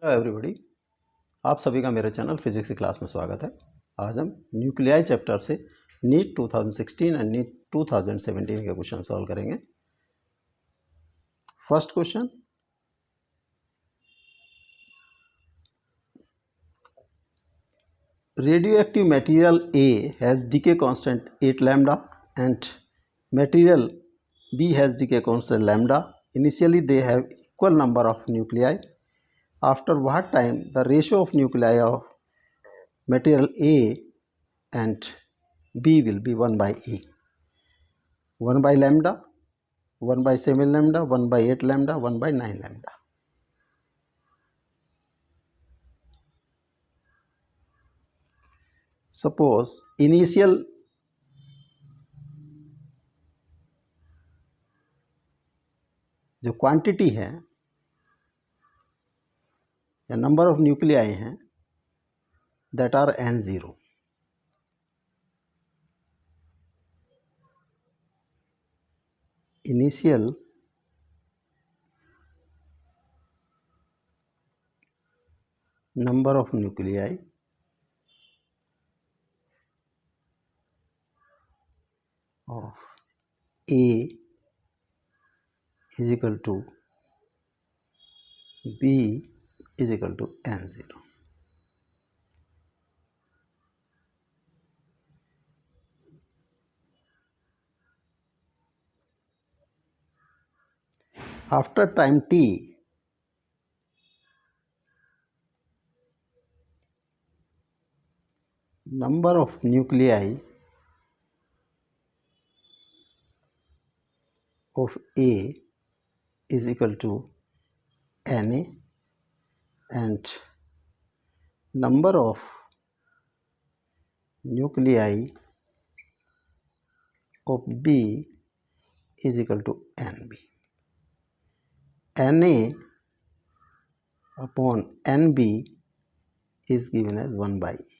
Hello everybody, आप सभी का मेरे चैनल फिजिक्स की क्लास में स्वागत है। आज हम न्यूक्लियाई चैप्टर से नीट 2016 एंड नीट 2017 के क्वेश्चन सॉल्व करेंगे। First question, radioactive material A has decay constant 8 lambda and material B has decay constant lambda. Initially they have equal number of nuclei. After what time the ratio of nuclei of material A and B will be 1 by E? 1 by lambda, 1 by 7 lambda, 1 by 8 lambda, 1 by 9 lambda. Suppose initial जो quantity है या number of nuclei हैं that are n0. Initial number of nuclei of A is equal to B is equal to n0. After time t, number of nuclei of A is equal to Na and number of nuclei of B is equal to Nb. Na upon Nb is given as 1 by E.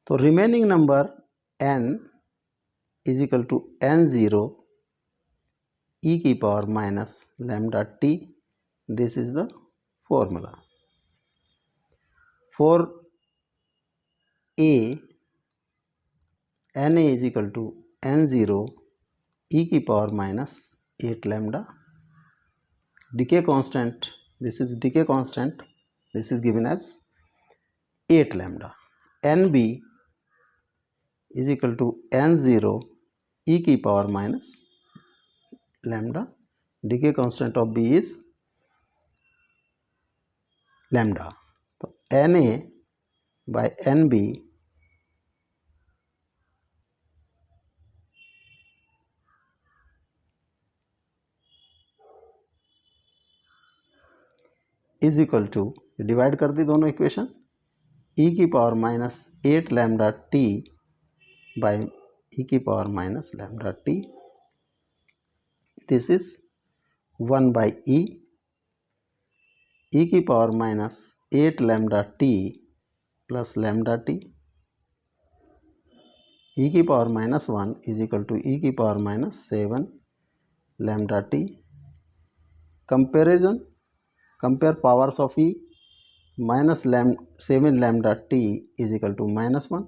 So remaining number n is equal to n0 e की power minus lambda t. This is the formula. For A, Na is equal to n0 e की power minus 8 lambda. Decay constant, this is decay constant, this is given as 8 lambda. Nb is equal to n0 e की power minus lambda. Decay constant of B is lambda. So Na by Nb is equal to, divide कर दी दोनों equation, e की power minus 8 lambda t by e की power minus lambda t. This is 1 by e की power minus 8 lambda t plus lambda t. e की power minus 1 is equal to e की power minus 7 lambda t. Comparison, compare powers of E. Minus 7 lambda t is equal to minus 1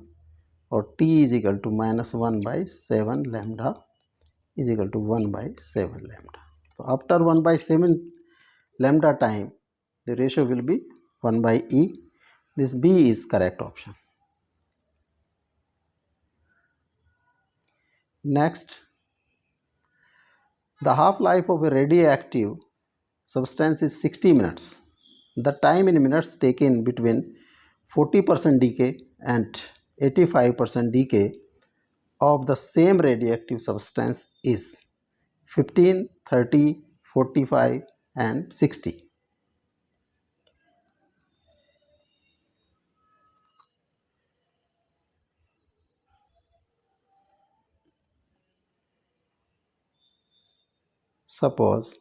और t is equal to minus 1 by 7 lambda is equal to 1 by 7 lambda. So after 1 by 7 lambda time the ratio will be 1 by E. This B is correct option. Next, the half life of a radioactive substance is 60 minutes. The time in minutes taken between 40% decay and 85% decay of the same radioactive substance is 15, 30, 45 and 60. Suppose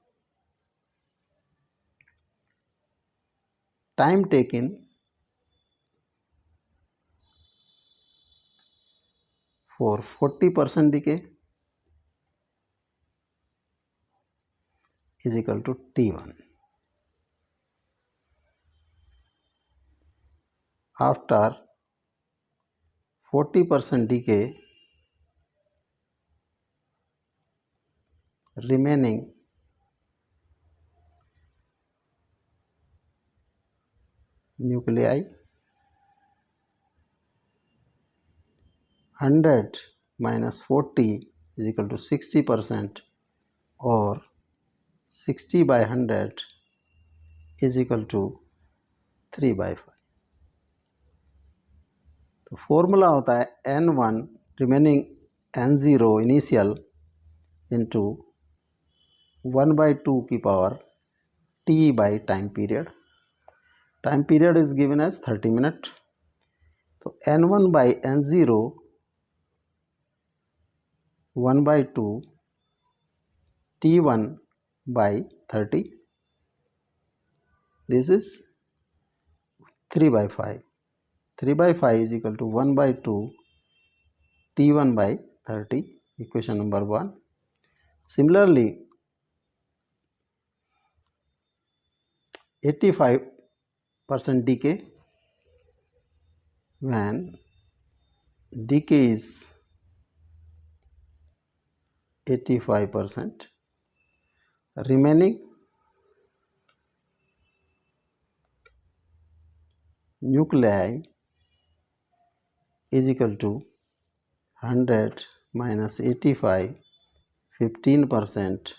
time taken for 40% decay is equal to T1 after 40% decay, remaining nuclei 100 minus 40 is equal to 60%, or 60 by 100 is equal to 3 by 5. तो formula होता है n1 remaining n0 initial into 1/2 की power t by time period is given as 30 minute. तो n1 by n0 1/2 t1 by 30, this is 3 by 5. 3 by 5 is equal to 1/2 t1 by 30, equation number 1. Similarly, 85% decay, when decay is 85%, remaining nuclei is equal to 100 minus 85, 15%,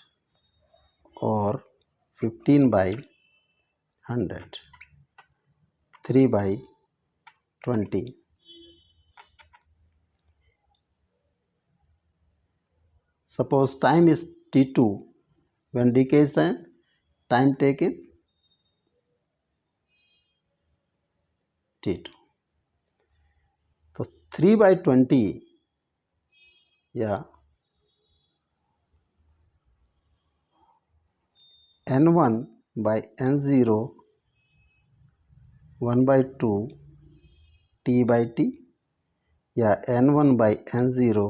or 15 by 100, 3 by 20. Suppose time is t2, when decay is time taken t2. तो 3 by 20 या n1 by n0 1/2 t by t, या n1 by n0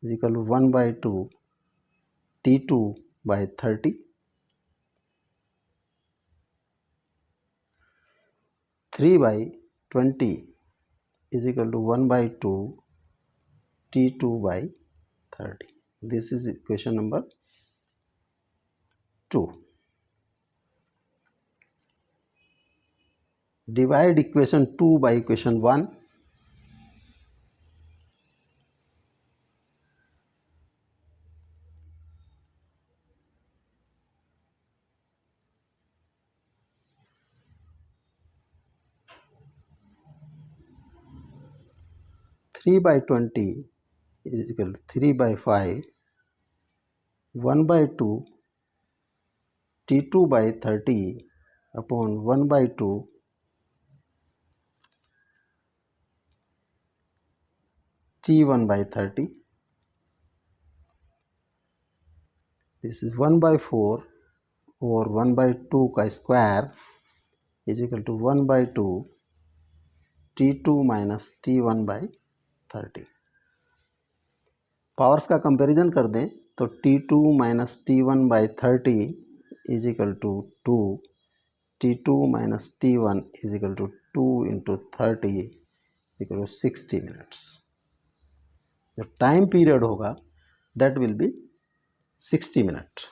is equal to 1/2 t2 by 30. 3 by 20 is equal to 1/2 t2 by 30. This is equation number 2. Divide equation 2 by equation 1. Three by 20 is equal to 3 by 5, 1/2 t2 by 30 upon 1/2 t1 by 30. This is 1/4 or 1/2 का square is equal to 1/2 t2 minus t1 by 30. Powers का comparison कर दें तो t2 minus t1 by 30 is equal to 2, t2 minus t1 is equal to 2 into 30 equal to 60 minutes. जो time period होगा that will be 60 minutes.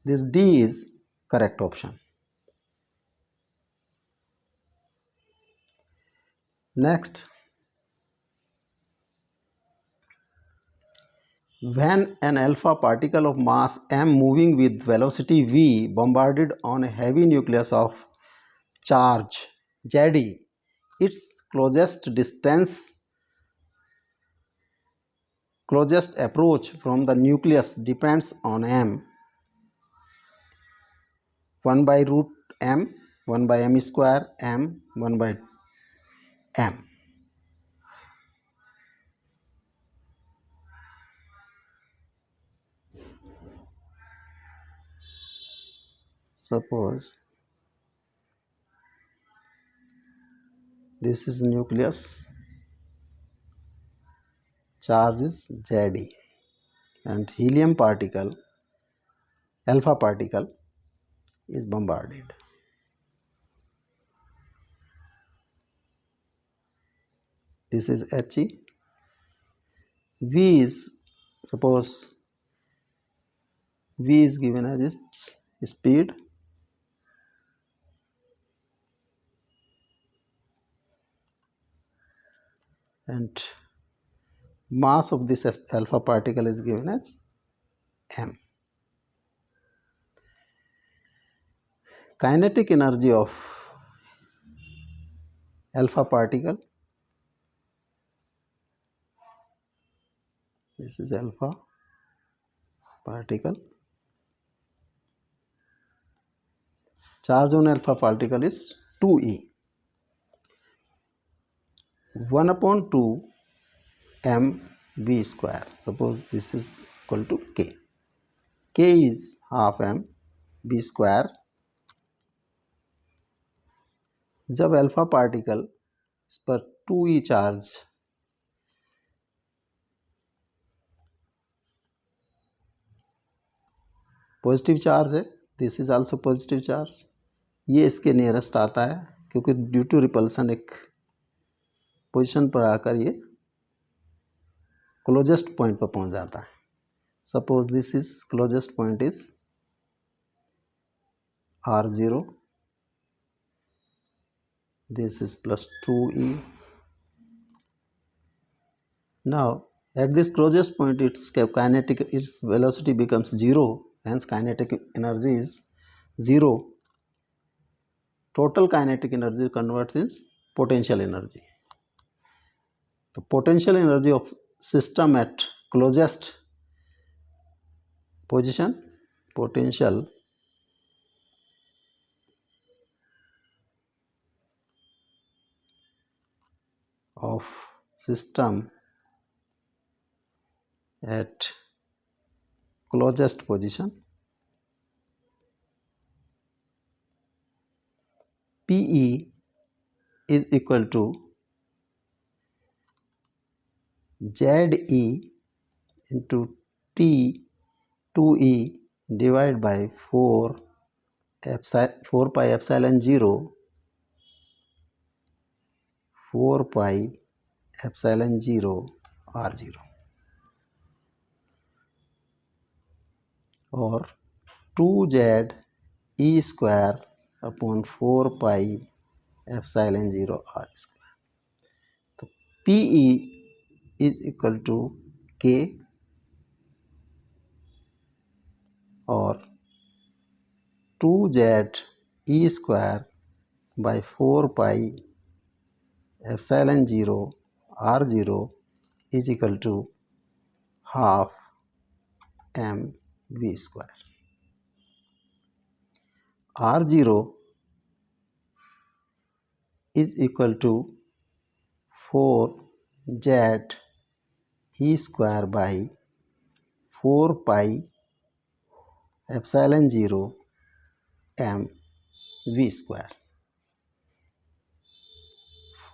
This D is correct option. Next, when an alpha particle of mass m moving with velocity v bombarded on a heavy nucleus of charge Zi, its closest approach from the nucleus depends on m, 1 by root m, 1 by m square m, 1 by m. Suppose this is nucleus, charge is Zi, and helium particle, alpha particle is bombarded. this is he. V is, suppose V is given as its speed, and mass of this alpha particle is given as m. Kinetic energy of alpha particle, this is alpha particle, charge on alpha particle is 2e, 1 upon 2 m v square. Suppose this is equal to k. K is half m v square. जब alpha particle इस पर 2e charge positive charge है, this is also positive charge, ये इसके nearest आता है क्योंकि due to repulsion एक पोजीशन पर आकर ये क्लोजेस्ट पॉइंट पर पहुंच जाता है. Suppose this is closest point is r0, this is plus 2e. Now at this closest point its velocity becomes 0, hence kinetic energy is 0. Total kinetic energy converts in potential energy. The potential energy of system at closest position, potential of system at closest position, PE is equal to ZE into T 2E divided by 4 pi epsilon 0 4 pi epsilon 0 r0, और 2z e square upon 4 pi epsilon 0 r square. तो PE is equal to K और 2z e square by 4 pi epsilon 0 r0 is equal to half m v square. r0 is equal to 4z e square by 4 pi epsilon 0 m v square.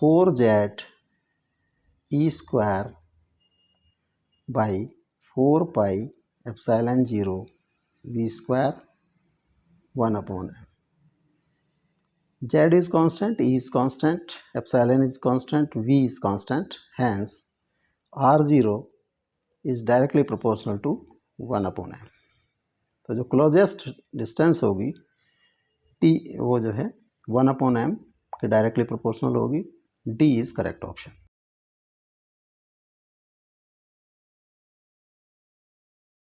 4z e square by 4 pi epsilon 0 v square 1 upon m. Z is constant, E is constant, epsilon is constant, V is constant, hence R0 is directly proportional to 1 upon m. तो जो closest distance होगी T वो जो है 1 upon m के directly proportional होगी. D is correct option.